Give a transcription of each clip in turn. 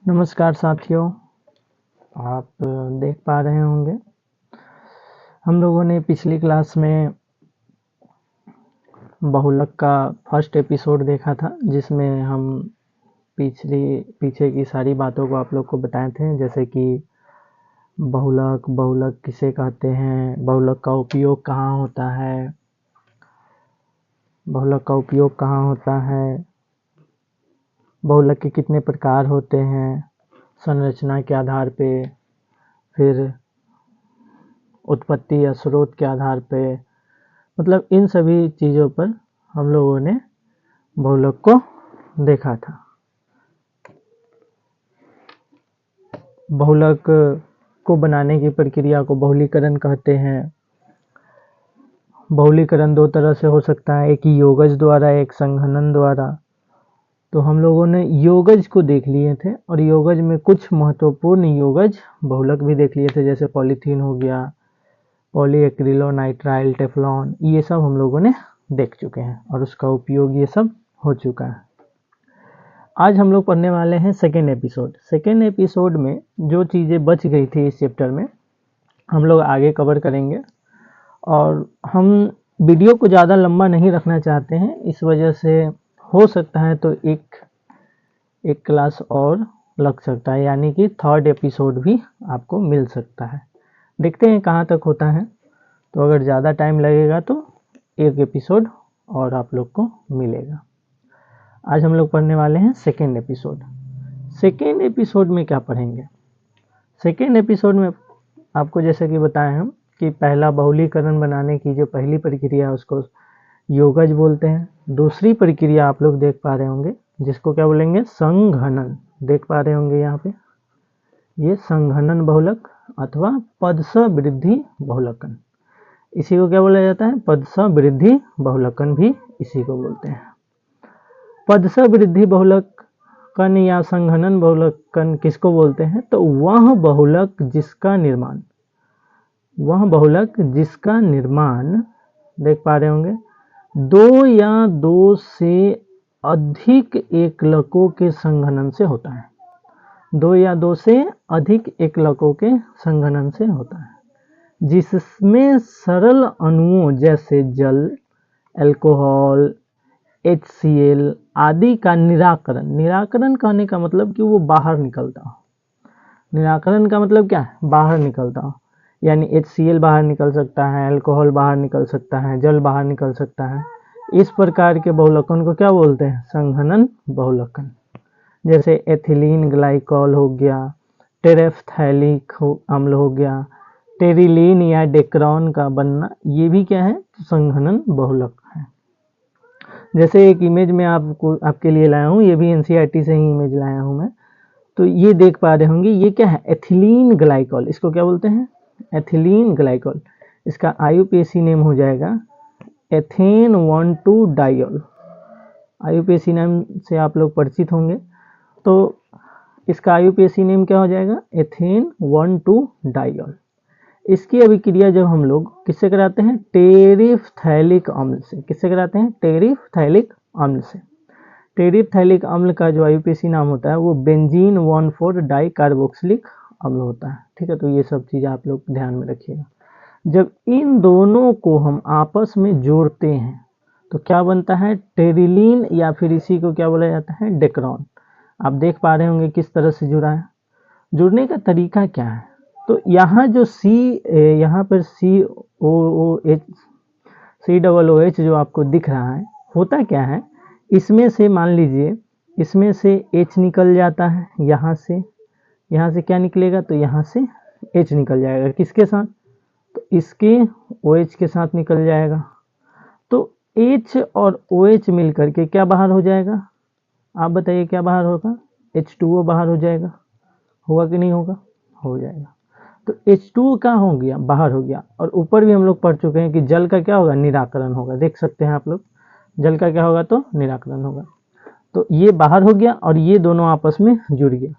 नमस्कार साथियों, आप देख पा रहे होंगे हम लोगों ने पिछली क्लास में बहुलक का फर्स्ट एपिसोड देखा था, जिसमें हम पीछे की सारी बातों को आप लोग को बताए थे, जैसे कि बहुलक किसे कहते हैं, बहुलक का उपयोग कहाँ होता है, बहुलक के कितने प्रकार होते हैं संरचना के आधार पे, फिर उत्पत्ति या स्रोत के आधार पे, मतलब इन सभी चीज़ों पर हम लोगों ने बहुलक को देखा था। बहुलक को बनाने की प्रक्रिया को बहुलीकरण कहते हैं। बहुलीकरण दो तरह से हो सकता है, एक योगज द्वारा, एक संघनन द्वारा। तो हम लोगों ने योगज को देख लिए थे और योगज में कुछ महत्वपूर्ण योगज बहुलक भी देख लिए थे, जैसे पॉलीथीन हो गया, पॉलीएक्रिलोनाइट्राइल, टेफ्लॉन, ये सब हम लोगों ने देख चुके हैं और उसका उपयोग ये सब हो चुका है। आज हम लोग पढ़ने वाले हैं सेकेंड एपिसोड में जो चीज़ें बच गई थी इस चैप्टर में हम लोग आगे कवर करेंगे, और हम वीडियो को ज़्यादा लंबा नहीं रखना चाहते हैं, इस वजह से हो सकता है तो एक क्लास और लग सकता है, यानी कि थर्ड एपिसोड भी आपको मिल सकता है। देखते हैं कहाँ तक होता है, तो अगर ज़्यादा टाइम लगेगा तो एक एपिसोड और आप लोग को मिलेगा। आज हम लोग पढ़ने वाले हैं सेकेंड एपिसोड में क्या पढ़ेंगे। सेकेंड एपिसोड में आपको जैसे कि बताए हम कि पहला बहुलीकरण बनाने की जो पहली प्रक्रिया है उसको योगज बोलते हैं। दूसरी प्रक्रिया आप लोग देख पा रहे होंगे जिसको क्या बोलेंगे, संघनन। देख पा रहे होंगे यहाँ पे, ये संघनन बहुलक अथवा पदस वृद्धि बहुलकन, इसी को क्या बोला जाता है, पदस वृद्धि बहुलकन भी इसी को बोलते हैं। पदस वृद्धि बहुलकन या संघनन बहुलकन किसको बोलते हैं, तो वह बहुलक जिसका निर्माण देख पा रहे होंगे दो या दो से अधिक एकलकों के संघनन से होता है। दो या दो से अधिक एकलकों के संघनन से होता है, जिसमें सरल अणुओं जैसे जल, अल्कोहल, HCl आदि का निराकरण कहने का मतलब कि वो बाहर निकलता हो। निराकरण का मतलब क्या है, बाहर निकलता हो, यानी HCl बाहर निकल सकता है, अल्कोहल बाहर निकल सकता है, जल बाहर निकल सकता है। इस प्रकार के बहुलकन को क्या बोलते हैं, संघनन बहुलकन। जैसे एथिलीन ग्लाइकॉल हो गया, टेरेफ्थैलिक अम्ल हो गया, टेरिलीन या डेक्रॉन का बनना, ये भी क्या है, संघनन बहुलक है। जैसे एक इमेज में आपके लिए लाया हूँ, ये भी NCERT से ही इमेज लाया हूँ मैं। तो ये देख पा रहे होंगे, ये क्या है, एथिलीन ग्लाइकॉल, इसको क्या बोलते हैं, एथिलीन ग्लाइकॉल। इसका IUPAC नेम हो जाएगा एथेन 1,2 डाइऑल। IUPAC नाम से आप लोग परिचित होंगे, तो इसका IUPAC नेम क्या हो जाएगा, एथेन 1,2 डाइऑल। इसकी अभिक्रिया जब हम लोग किससे कराते हैं, टेरिफ्थैलिक अम्ल से। किससे कराते हैं, टेरिफ्थैलिक अम्ल से। टेरिफ्थैलिक अम्ल का जो IUPAC नाम होता है वो बेंजीन 1,4 डाई कार्बोक्सिलिक अम्ल होता है। ठीक है, तो ये सब चीज़ आप लोग ध्यान में रखिएगा। जब इन दोनों को हम आपस में जोड़ते हैं तो क्या बनता है, टेरिलीन, या फिर इसी को क्या बोला जाता है, डेक्रॉन। आप देख पा रहे होंगे किस तरह से जुड़ा है। जुड़ने का तरीका क्या है, तो यहाँ जो यहाँ पर COOH जो आपको दिख रहा है, होता क्या है, इसमें से मान लीजिए इसमें से H निकल जाता है, यहाँ से क्या निकलेगा, तो यहाँ से H निकल जाएगा, किसके साथ, तो इसके OH के साथ निकल जाएगा। तो H और OH मिलकर के क्या बाहर हो जाएगा, आप बताइए क्या बाहर होगा, H2O बाहर हो जाएगा। होगा कि नहीं होगा, हो जाएगा। तो H2O क्या हो गया, बाहर हो गया। और ऊपर भी हम लोग पढ़ चुके हैं कि जल का क्या होगा, निराकरण होगा। देख सकते हैं आप लोग, जल का क्या होगा, तो निराकरण होगा। तो ये बाहर हो गया और ये दोनों आपस में जुड़ गया।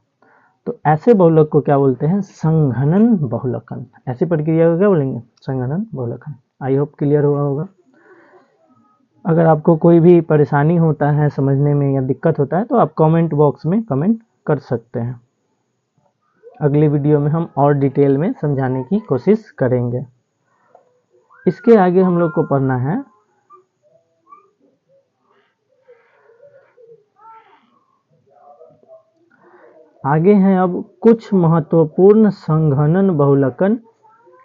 तो ऐसे बहुलक को क्या बोलते हैं, संघनन बहुलकन। ऐसी प्रक्रिया को क्या बोलेंगे, संघनन बहुलकन। आई होप क्लियर हुआ होगा। अगर आपको कोई भी परेशानी होता है समझने में या दिक्कत होता है तो आप कमेंट बॉक्स में कमेंट कर सकते हैं। अगली वीडियो में हम और डिटेल में समझाने की कोशिश करेंगे। इसके आगे हम लोग को पढ़ना है आगे हैं अब कुछ महत्वपूर्ण संघनन बहुलकन।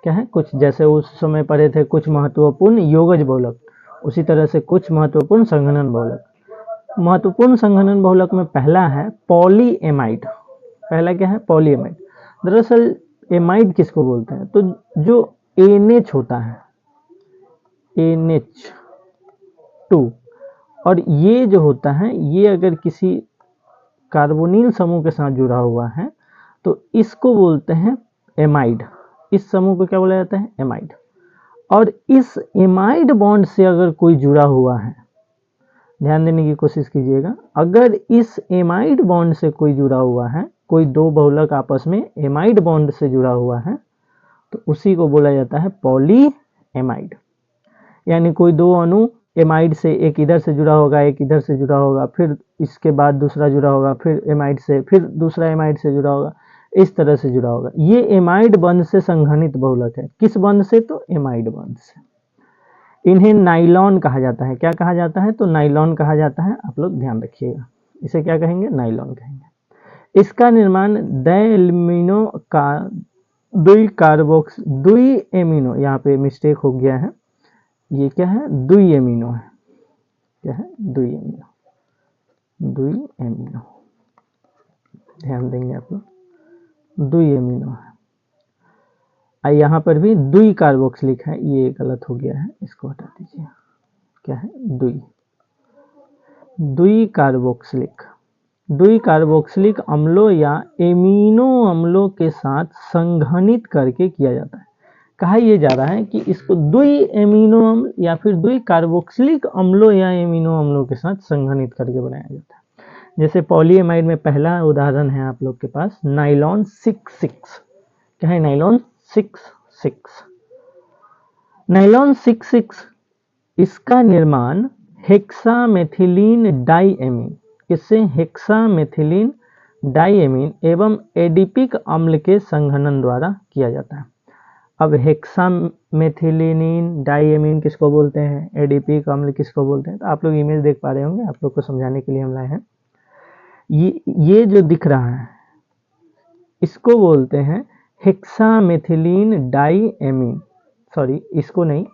क्या है? कुछ, जैसे उस समय पढ़े थे कुछ महत्वपूर्ण योगज बहुलक, उसी तरह से कुछ महत्वपूर्ण संघनन बहुलक। महत्वपूर्ण संघनन बहुलक में पहला है पॉलीएमाइड। पहला क्या है? पॉलीएमाइड। दरअसल एमाइड किसको बोलते हैं? तो जो NH होता है, NH2, और ये जो होता है ये अगर किसी कार्बोनिल समूह के साथ जुड़ा हुआ है तो इसको बोलते हैं एमाइड। इस समूह को क्या बोला जाता है? एमाइड। और इस एमाइड बॉन्ड से अगर कोई जुड़ा हुआ है, ध्यान देने की कोशिश कीजिएगा, अगर इस एमाइड बॉन्ड से कोई जुड़ा हुआ है, कोई दो बहुलक आपस में एमाइड बॉन्ड से जुड़ा हुआ है, तो उसी को बोला जाता है पॉलीएमाइड। यानी कोई दो अणु एमाइड से, एक इधर से जुड़ा होगा, एक इधर से जुड़ा होगा, फिर इसके बाद दूसरा जुड़ा होगा, फिर एमाइड से, फिर दूसरा एमाइड से जुड़ा होगा, इस तरह से जुड़ा होगा। ये एमाइड बंध से संघनित बहुलक है। किस बंध से? तो एमाइड बंध से। इन्हें नाइलॉन कहा जाता है। क्या कहा जाता है? तो नाइलॉन कहा जाता है। आप लोग ध्यान रखिएगा, इसे क्या कहेंगे? नाइलॉन कहेंगे। इसका निर्माण डायल्यूमिनो का दुई कार्बोक्स, दुई एमिनो, यहाँ पे मिस्टेक हो गया है, ये क्या है? दुई एमिनो है। क्या है? दुई एमिनो, दुई एमिनो, ध्यान देंगे आप लोग, दुई एमिनो है। यहाँ पर भी दुई कार्बोक्सिलिक है, ये गलत हो गया है, इसको हटा दीजिए। क्या है? दुई, दुई कार्बोक्सिलिक। दुई कार्बोक्सिलिक अम्लों या एमिनो अम्लों के साथ संघनित करके किया जाता है। कहा यह जा रहा है कि इसको दुई एमिनो अम्ल या फिर दुई कार्बोक्सिलिक अम्लों या एमिनो अम्लों के साथ संघनित करके बनाया जाता है। जैसे पॉलीएमाइड में पहला उदाहरण है आप लोग के पास नाइलॉन 66। क्या है? नाइलॉन 66। नाइलॉन 66, इसका निर्माण हेक्सामेथिलीन डाइएमीन, किससे? हेक्सामेथिलीन डाइएमीन एवं एडिपिक अम्ल के संघनन द्वारा किया जाता है। अब हेक्सामेथिलीन डाइएमीन किसको बोलते हैं? एडिपिक अम्ल किसको बोलते हैं? तो आप लोग इमेज देख पा रहे होंगे, आप लोग को समझाने के लिए हम लाए हैं। ये जो दिख रहा है इसको बोलते हैं हेक्सामेथिलीन डाइएमीन। सॉरी, इसको नहीं,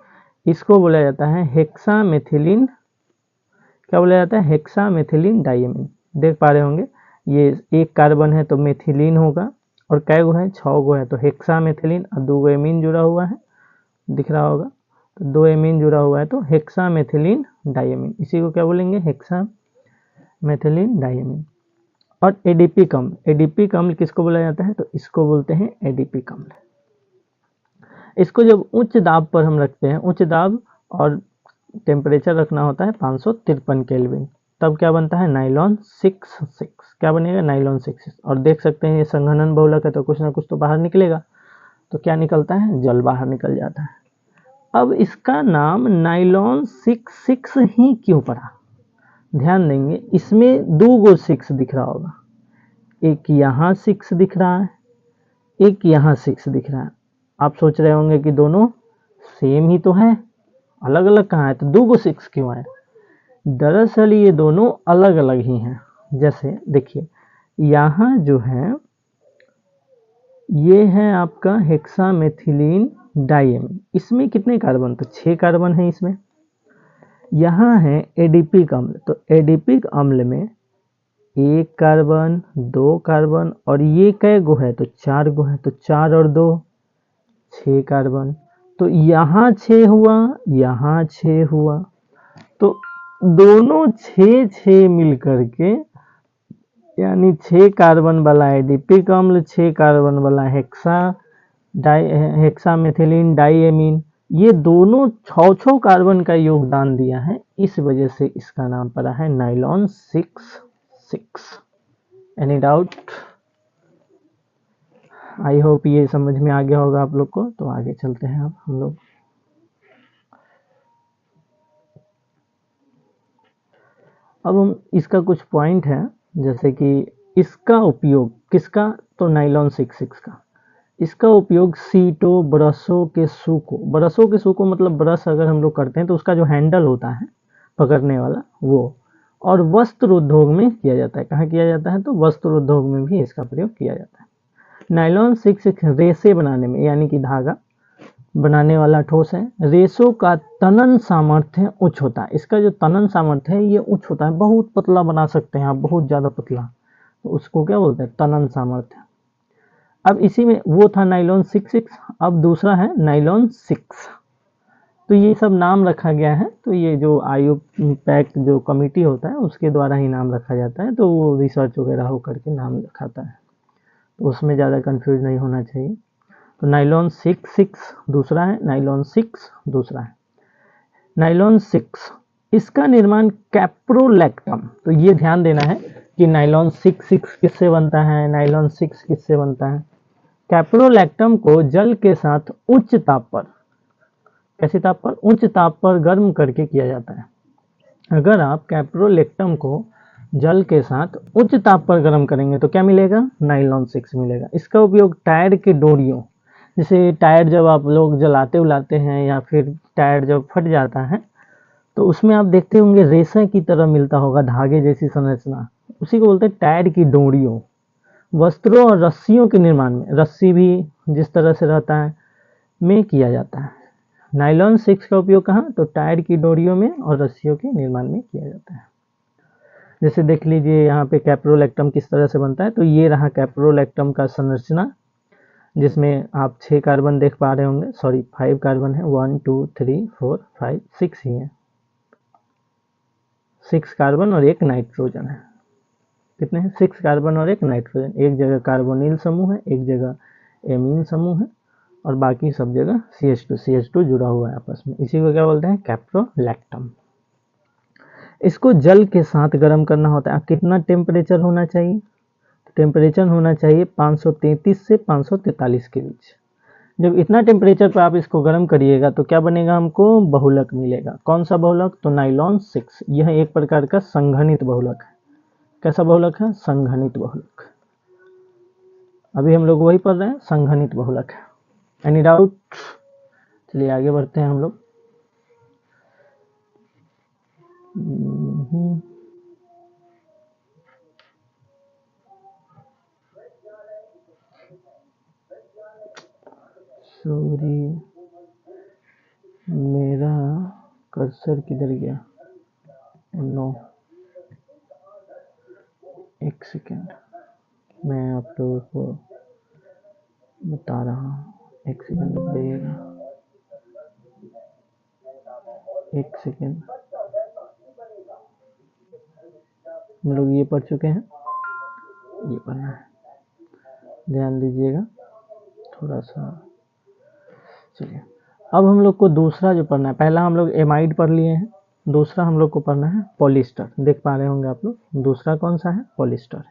इसको बोला जाता है हेक्सामेथिलीन, क्या बोला जाता है? Hexamethylene diamine. देख पा रहे होंगे, ये एक कार्बन है तो मेथिलीन होगा, और कै गो है? 6 गो है, तो हेक्सामेथिलीन, और 2 गो एमीन जुड़ा हुआ है, दिख रहा होगा, तो 2 एमीन जुड़ा हुआ है तो हेक्सामेथिलीन डाइएमीन। इसी को क्या बोलेंगे? Hexamethylene diamine. और एडिपिक अम्ल, एडिपिक अम्ल किसको बोला जाता है? तो इसको बोलते हैं एडिपिक अम्ल। इसको जब उच्च दाब पर हम रखते हैं, उच्च दाब और टेम्परेचर रखना होता है 553 केल्विन, तब क्या बनता है? नाइलॉन 66। क्या बनेगा? नाइलॉन 66। और देख सकते हैं ये संघनन बहुलक है तो कुछ ना कुछ तो बाहर निकलेगा, तो क्या निकलता है? जल बाहर निकल जाता है। अब इसका नाम नाइलॉन 66 ही क्यों पड़ा? ध्यान देंगे, इसमें 2 गो 6 दिख रहा होगा, एक यहाँ 6 दिख रहा है, एक यहाँ 6 दिख रहा है। आप सोच रहे होंगे कि दोनों सेम ही तो है, अलग अलग कहाँ है, तो 2 गो 6 क्यों है? दरअसल ये दोनों अलग अलग ही हैं। जैसे देखिए, यहाँ जो है ये है आपका हेक्सामेथिलीन डाइएमीन, इसमें कितने कार्बन? तो 6 कार्बन है इसमें। यहाँ है एडिपिक अम्ल, तो एडिपिक अम्ल में 1 कार्बन, 2 कार्बन, और ये कै गो है? तो 4 गो है, तो 4 और 2 6 कार्बन, तो यहाँ 6 हुआ, यहाँ 6 हुआ, तो दोनों 6 मिल करके, यानी 6 कार्बन वाला एडिपिक अम्ल, 6 कार्बन वाला हेक्सामेथिलीन डाइएमीन, ये दोनों 6 कार्बन का योगदान दिया है, इस वजह से इसका नाम पड़ा है nylon 66। Any doubt? I hope ये समझ में आ गया होगा आप लोग को। तो आगे चलते हैं अब हम लोग। अब हम इसका कुछ पॉइंट है, जैसे कि इसका उपयोग किसका, तो नाइलॉन 66 का। इसका उपयोग सीटों, ब्रशों के सूकों मतलब ब्रश अगर हम लोग करते हैं तो उसका जो हैंडल होता है पकड़ने वाला वो, और वस्त्र उद्योग में किया जाता है। कहाँ किया जाता है, तो वस्त्र उद्योग में भी इसका प्रयोग किया जाता है। नाइलॉन 66 रेशे बनाने में, यानी कि धागा बनाने वाला ठोस है। रेशों का तनन सामर्थ्य उच्च होता है। इसका जो तनन सामर्थ्य है ये उच्च होता है, बहुत पतला बना सकते हैं आप, बहुत ज़्यादा पतला, तो उसको क्या बोलते हैं, तनन सामर्थ्य। अब इसी में वो था नाइलॉन 66, अब दूसरा है नाइलॉन 6। तो ये सब नाम रखा गया है, तो ये जो आयुपैक जो कमेटी होता है उसके द्वारा ही नाम रखा जाता है, तो वो रिसर्च वगैरह हो करके नाम रखाता है, तो उसमें ज़्यादा कंफ्यूज नहीं होना चाहिए। तो नाइलॉन 66 दूसरा है, नाइलॉन 6 दूसरा है। नाइलॉन 6 इसका निर्माण कैप्रोलैक्टम, तो ये ध्यान देना है कि नाइलॉन 66 किससे बनता है, नाइलॉन 6 किससे बनता है। कैप्रोलैक्टम को जल के साथ उच्च ताप पर, कैसे ताप पर, उच्च ताप पर गर्म करके किया जाता है। अगर आप कैप्रोलैक्टम को जल के साथ उच्च ताप पर गर्म करेंगे तो क्या मिलेगा, नाइलॉन 6 मिलेगा। इसका उपयोग टायर के डोरियों, जैसे टायर जब आप लोग जलाते उलाते हैं या फिर टायर जब फट जाता है तो उसमें आप देखते होंगे रेशा की तरह मिलता होगा, धागे जैसी संरचना, उसी को बोलते हैं टायर की डोरियों। वस्त्रों और रस्सियों के निर्माण में, रस्सी भी जिस तरह से रहता है में किया जाता है। नाइलॉन 6 का उपयोग कहाँ, तो टायर की डोरियों में और रस्सियों के निर्माण में किया जाता है। जैसे देख लीजिए यहाँ पे कैप्रोलैक्टम किस तरह से बनता है, तो ये रहा कैप्रोलैक्टम का संरचना, जिसमें आप 6 कार्बन देख पा रहे होंगे, सॉरी 5 कार्बन है, 1 2 3 4 5 6 ही है, 6 कार्बन और एक नाइट्रोजन है। कितने हैं, 6 कार्बन और एक नाइट्रोजन। एक जगह कार्बोनिल समूह है, एक जगह एमीन समूह है, और बाकी सब जगह CH2 जुड़ा हुआ है आपस में। इसी को क्या बोलते हैं, कैप्रोलैक्टम। इसको जल के साथ गर्म करना होता है। कितना टेम्परेचर होना चाहिए, टेम्परेचर होना चाहिए 533 से 543 के बीच। जब इतना टेम्परेचर पर आप इसको गर्म करिएगा तो क्या बनेगा, हमको बहुलक मिलेगा। कौन सा बहुलक, तो नाइलॉन 6। यह एक प्रकार का संघनित बहुलक है। कैसा बहुलक है, संघनित बहुलक। अभी हम लोग वही पढ़ रहे हैं, संघनित बहुलक है। एनी डाउट, चलिए आगे बढ़ते हैं हम लोग। सॉरी मेरा कर्सर किधर गया, नो, एक सेकेंड, मैं आप लोगों को बता रहा हूँ, एक सेकेंड रुकिएगा, एक सेकेंड। हम लोग ये पढ़ चुके हैं, ये पढ़ना है, ध्यान दीजिएगा थोड़ा सा। चलिए अब हम लोग को दूसरा जो पढ़ना है, पहला हम लोग एमाइड पढ़ लिए हैं, दूसरा हम लोग को पढ़ना है पॉलिस्टर। देख पा रहे होंगे आप लोग, दूसरा कौन सा है, पॉलिस्टर।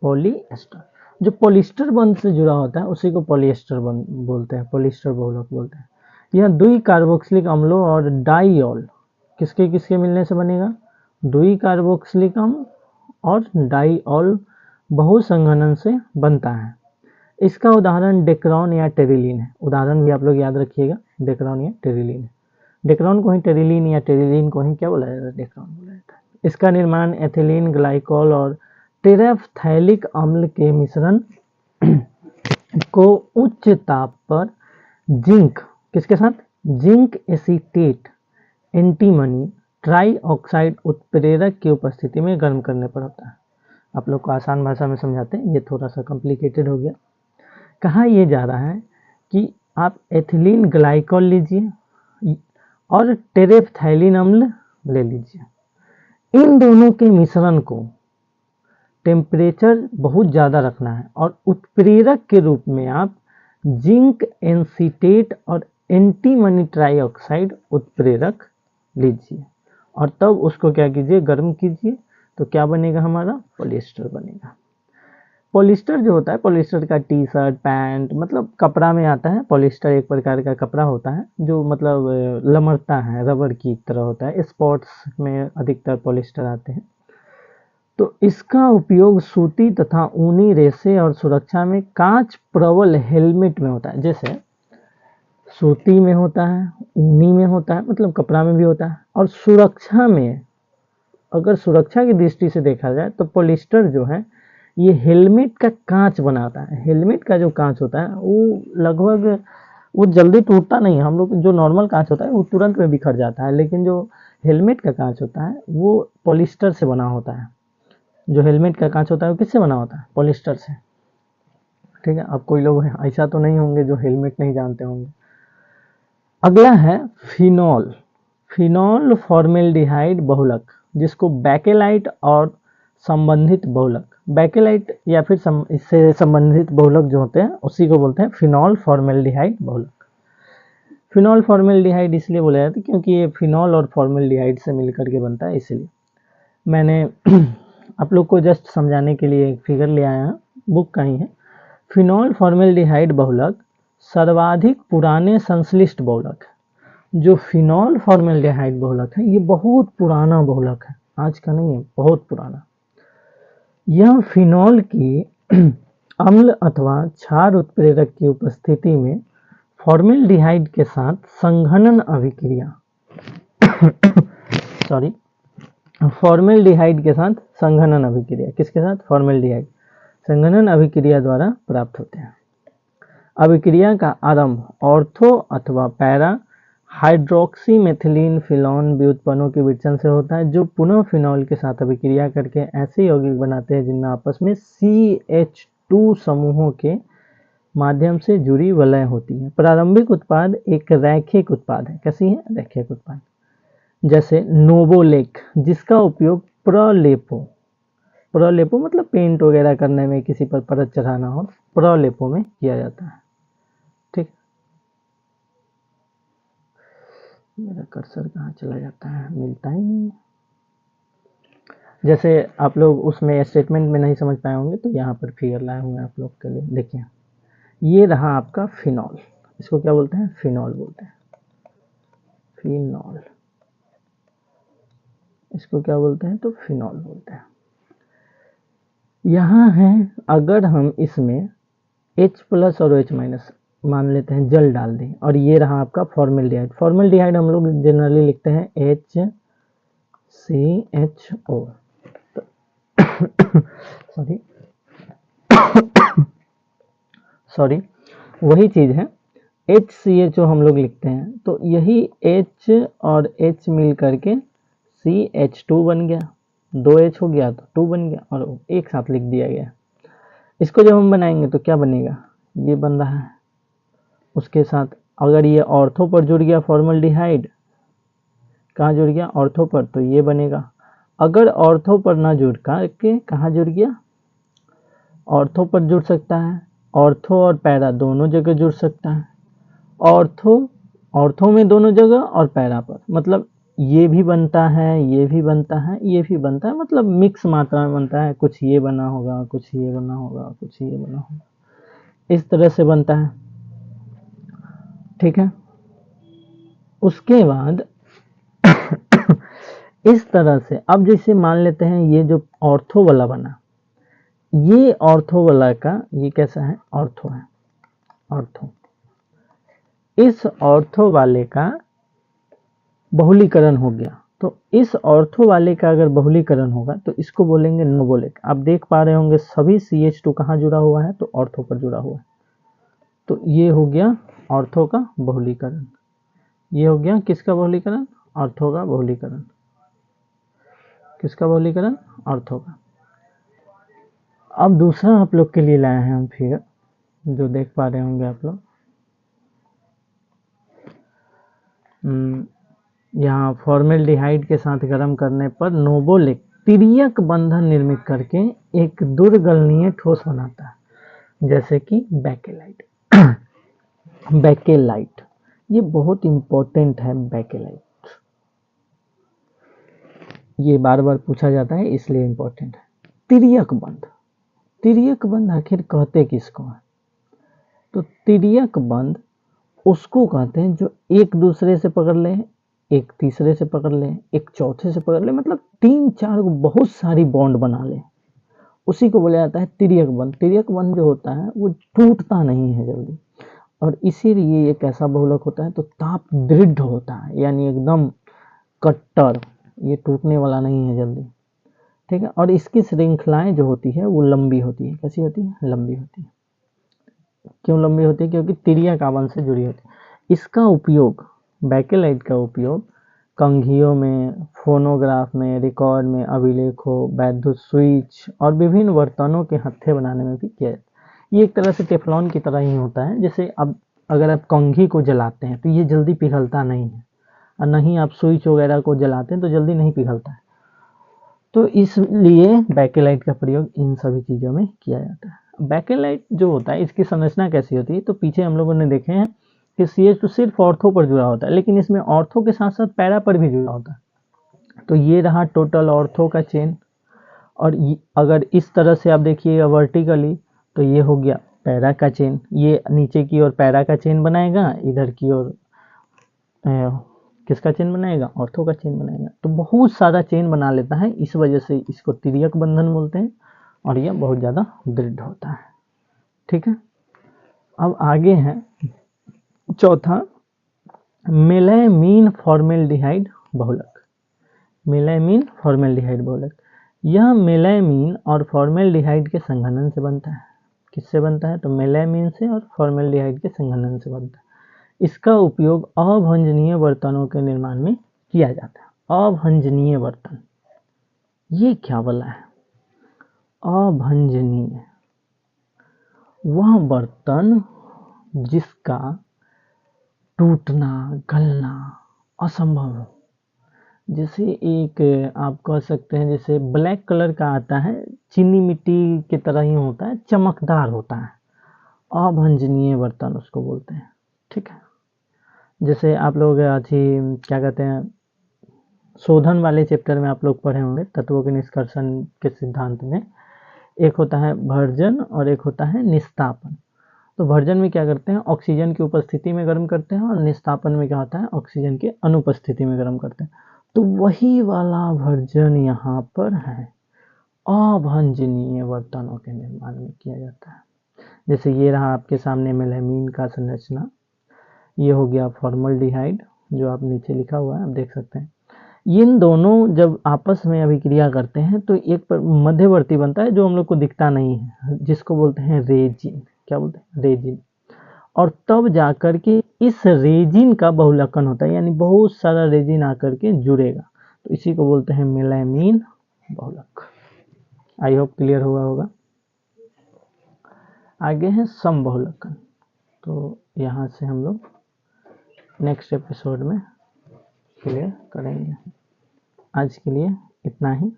पॉलीएस्टर, जो पॉलिस्टर बंध से जुड़ा होता है उसी को पॉलिएस्टर बोलते हैं, पॉलिस्टर बहुलक बोलते हैं। यह द्वि कार्बोक्सिलिक अम्लों और डाइऑल किसके किसके मिलने से बनेगा, द्वि कार्बोक्सिलिक अम्ल और डाइऑल बहुसंघनन से बनता है। इसका उदाहरण डेक्रान या टेरिलीन है। उदाहरण भी आप लोग याद रखिएगा, डेक्रान या टेरिलीन है। डेक्रान को ही टेरिलीन या टेरिलीन को ही क्या बोला जाता है, डेक्रान बोला जाता है। इसका निर्माण एथिलीन ग्लाइकोल और टेरेफ्थैलिक अम्ल के मिश्रण को उच्च ताप पर जिंक, किसके साथ, zinc acetate antimony try oxide उत्प्रेरक की उपस्थिति में गर्म करने पर होता है। आप लोग को आसान भाषा में समझाते हैं, ये थोड़ा सा कॉम्प्लिकेटेड हो गया। कहा यह जा रहा है कि आप एथिलीन ग्लाइकोल लीजिए और टेरेफ्थैलिन अम्ल ले लीजिए। इन दोनों के मिश्रण को टेम्परेचर बहुत ज़्यादा रखना है और उत्प्रेरक के रूप में आप जिंक एसीटेट और एंटीमनी ट्राइऑक्साइड उत्प्रेरक लीजिए और तब उसको क्या कीजिए, गर्म कीजिए, तो क्या बनेगा, हमारा पॉलिएस्टर बनेगा। पॉलिएस्टर जो होता है, पॉलिएस्टर का टी शर्ट पैंट मतलब कपड़ा में आता है। पॉलिएस्टर एक प्रकार का कपड़ा होता है जो मतलब लमकता है, रबर की तरह होता है। स्पोर्ट्स में अधिकतर पॉलिएस्टर आते हैं। तो इसका उपयोग सूती तथा ऊनी रेशे और सुरक्षा में कांच प्रबल हेलमेट में होता है। जैसे सूती में होता है, ऊनी में होता है, मतलब कपड़ा में भी होता है, और सुरक्षा में, अगर सुरक्षा की दृष्टि से देखा जाए तो पॉलिस्टर जो है ये हेलमेट का कांच बनाता है। हेलमेट का जो कांच होता है वो लगभग, वो जल्दी टूटता नहीं है। हम लोग जो नॉर्मल कांच होता है वो तुरंत में बिखर जाता है, लेकिन जो हेलमेट का कांच होता है वो पॉलिस्टर से बना होता है। जो हेलमेट का कांच होता है वो किससे बना होता है? पॉलिस्टर से। ठीक है, अब कोई लोग ऐसा तो नहीं होंगे जो हेलमेट नहीं जानते होंगे। अगला है फिनॉल। फिनॉल फॉर्मेल्डिहाइड बहुलक, जिसको बैकेलाइट और संबंधित बहुलक, बैकेलाइट या फिर इससे संबंधित बहुलक जो होते हैं उसी को बोलते हैं फिनॉल फॉर्मेल्डिहाइड बहुलक। फिनॉल फॉर्मेल्डिहाइड इसलिए बोला जाता है क्योंकि ये फिनॉल और फॉर्मेल्डिहाइड से मिलकर के बनता है, इसलिए। मैंने आप लोग को जस्ट समझाने के लिए एक फिगर ले आया हूँ, बुक का ही है। फिनॉल फॉर्मेल्डिहाइड बहुलक सर्वाधिक पुराने संश्लिष्ट बहुलक है। जो फिनॉल फॉर्मेल्डिहाइड बहुलक है ये बहुत पुराना बहुलक है, आज का नहीं है, बहुत पुराना। यह फिनॉल की अम्ल अथवा क्षार उत्प्रेरक की उपस्थिति में फॉर्मेल्डिहाइड के साथ संघनन अभिक्रिया सॉरी फॉर्मेल्डिहाइड के साथ संघनन अभिक्रिया, किसके साथ? फॉर्मेल्डिहाइड, संघनन अभिक्रिया द्वारा प्राप्त होते हैं। अभिक्रिया का आरंभ ऑर्थो अथवा पैरा हाइड्रोक्सी मेथिलीन फिनॉल व्युत्पन्नों के विचलन से होता है, जो पुनः फिनॉल के साथ अभिक्रिया करके ऐसे यौगिक बनाते हैं जिनमें आपस में CH2 समूहों के माध्यम से जुड़ी वलय होती है। प्रारंभिक उत्पाद एक रैखिक उत्पाद है। कैसी है? रैखिक उत्पाद। जैसे नोवोलेक, जिसका उपयोग प्रलेपो मतलब पेंट वगैरह करने में, किसी पर परत चढ़ाना हो, प्रलेपो में किया जाता है। ठीक, मेरा कर्सर कहाँ चला जाता है, मिलता ही नहीं। जैसे आप लोग उसमें स्टेटमेंट में नहीं समझ पाए होंगे तो यहाँ पर फिगर लाए हुए हैं आप लोग के लिए। देखिए, ये रहा आपका फिनॉल, इसको क्या बोलते हैं? फिनॉल बोलते हैं, फिनॉल। इसको क्या बोलते हैं? तो फिनॉल बोलते हैं। यहाँ है, अगर हम इसमें H+ और H- मान लेते हैं, जल डाल दें, और ये रहा आपका फॉर्मेल्डिहाइड। फॉर्मेल्डिहाइड हम लोग जनरली लिखते हैं HCHO, सॉरी वही चीज है, HCHO हम लोग लिखते हैं, तो यही H और H मिल करके CH2 बन गया, 2H हो गया तो 2 बन गया, और एक साथ लिख दिया गया। इसको जब हम बनाएंगे तो क्या बनेगा? ये बन रहा है, उसके साथ अगर ये ऑर्थो पर जुड़ गया फॉर्मेल्डिहाइड, कहाँ जुड़ गया? ऑर्थो पर, तो ये बनेगा। अगर ऑर्थो पर ना जुड़ करके कहाँ जुड़ गया? ऑर्थो पर जुड़ सकता है, ऑर्थो और पैरा दोनों जगह जुड़ सकता है। ऑर्थो में दोनों जगह और पैरा पर, मतलब ये भी बनता है, ये भी बनता है, ये भी बनता है, मतलब मिक्स मात्रा में बनता है। कुछ ये बना होगा, कुछ ये बना होगा, कुछ ये बना होगा, इस तरह से बनता है। ठीक है, उसके बाद इस तरह से, अब जैसे मान लेते हैं ये जो ऑर्थो वाला बना, ये ऑर्थो वाला का ये कैसा है? ऑर्थो है, ऑर्थो। इस ऑर्थो वाले का बहुलीकरण हो गया, तो इस ऑर्थो वाले का अगर बहुलीकरण होगा तो इसको बोलेंगे नोवोलेक। आप देख पा रहे होंगे सभी CH2 कहाँ जुड़ा हुआ है? तो ऑर्थो पर जुड़ा हुआ है। तो ये हो गया ऑर्थो का बहुलीकरण। ये हो गया किसका बहुलीकरण? ऑर्थो का बहुलीकरण। किसका बहुलीकरण? ऑर्थो का। अब दूसरा आप लोग के लिए लाए हैं हम फिगर, जो देख पा रहे होंगे आप लोग। यहाँ फॉर्मेल्डिहाइड के साथ गर्म करने पर नोवोलेक तिर्यक बंधन निर्मित करके एक दुर्गलनीय ठोस बनाता है, जैसे कि बैकेलाइट। बैकेलाइट ये बहुत इंपॉर्टेंट है, बैकेलाइट ये बार बार पूछा जाता है इसलिए इंपॉर्टेंट है। तिर्यक बंध, तिर्यक बंध आखिर कहते किसको है? तो तिर्यक बंध उसको कहते हैं जो एक दूसरे से पकड़ ले एक तीसरे से पकड़ ले, एक चौथे से पकड़ ले, मतलब 3-4 बहुत सारी बॉन्ड बना ले, उसी को बोला जाता है तिर्यक बंध। तिर्यक बंध जो होता है वो टूटता नहीं है जल्दी, और इसीलिए एक ऐसा बहुलक होता है तो ताप दृढ़ होता है, यानी एकदम कट्टर, ये टूटने वाला नहीं है जल्दी, ठीक है। और इसकी श्रृंखलाएं जो होती है वो लंबी होती है। कैसी होती है? लंबी होती है। क्यों लंबी होती है? क्योंकि तिर्यक आवन से जुड़ी होती है। इसका उपयोग, बैकेलाइट का उपयोग कंघियों में, फोनोग्राफ में, रिकॉर्ड में, अभिलेखों, वैद्युत स्विच और विभिन्न बर्तनों के हत्थे बनाने में भी किया जाता है। ये एक तरह से टेफ्लॉन की तरह ही होता है। जैसे अब अगर आप कंघी को जलाते हैं तो ये जल्दी पिघलता नहीं है, और नहीं आप स्विच वगैरह को जलाते हैं तो जल्दी नहीं पिघलता है। तो इसलिए बैकेलाइट का प्रयोग इन सभी चीज़ों में किया जाता है। बैकेलाइट जो होता है इसकी संरचना कैसी होती है? तो पीछे हम लोगों ने देखे हैं कि CH2 सिर्फ ऑर्थो पर जुड़ा होता है, लेकिन इसमें ऑर्थो के साथ साथ पैरा पर भी जुड़ा होता है। तो ये रहा टोटल ऑर्थो का चेन, और अगर इस तरह से आप देखिएगा वर्टिकली तो ये हो गया पैरा का चेन। ये नीचे की ओर पैरा का चेन बनाएगा, इधर की ओर किसका चेन बनाएगा? ऑर्थो का चेन बनाएगा। तो बहुत सारा चेन बना लेता है, इस वजह से इसको तिर्यक बंधन बोलते हैं, और यह बहुत ज़्यादा दृढ़ होता है, ठीक है। अब आगे है चौथा, मेलामीन फॉर्मेल्डिहाइड बहुलक। मेलामीन फॉर्मेल्डिहाइड बहुलक, यह मेलामीन और फॉर्मेल्डिहाइड के संघनन से बनता है। किससे बनता है? तो मेलामीन से और फॉर्मेल्डिहाइड के संघनन से बनता है। इसका उपयोग अभंजनीय बर्तनों के निर्माण में किया जाता है। अभंजनीय बर्तन, ये क्या बोला है? अभंजनीय, वह बर्तन जिसका टूटना, गलना असंभव हो। जैसे एक आप कह सकते हैं, जैसे ब्लैक कलर का आता है, चीनी मिट्टी की तरह ही होता है, चमकदार होता है, अभंजनीय बर्तन उसको बोलते हैं, ठीक है। जैसे आप लोग अच्छी क्या कहते हैं, शोधन वाले चैप्टर में आप लोग पढ़े होंगे, तत्वों के निष्कर्षण के सिद्धांत में एक होता है भर्जन और एक होता है निस्तापन। तो भर्जन में क्या करते हैं? ऑक्सीजन की उपस्थिति में गर्म करते हैं, और निस्तापन में क्या होता है? ऑक्सीजन की अनुपस्थिति में गर्म करते हैं। तो वही वाला भर्जन यहाँ पर है, अभंजनीय बर्तनों के निर्माण में किया जाता है। जैसे ये रहा आपके सामने मेलामीन का संरचना, ये हो गया फॉर्मल्डिहाइड जो आप नीचे लिखा हुआ है, आप देख सकते हैं। इन दोनों जब आपस में अभिक्रिया करते हैं तो एक मध्यवर्ती बनता है जो हम लोग को दिखता नहीं है, जिसको बोलते हैं रेजिन। क्या बोलते हैं? रेजिन। और तब जाकर के इस रेजिन का बहुलकन होता है, यानी बहुत सारा रेजिन आकर के जुड़ेगा, तो इसी को बोलते हैं मेलामीन बहुलक। आई होप क्लियर हुआ होगा। आगे है समबहुलकन, तो यहाँ से हम लोग नेक्स्ट एपिसोड में क्लियर करेंगे। आज के लिए इतना ही,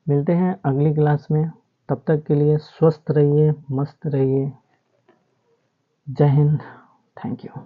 मिलते हैं अगली क्लास में। तब तक के लिए स्वस्थ रहिए, मस्त रहिए। जय हिंद, थैंक यू।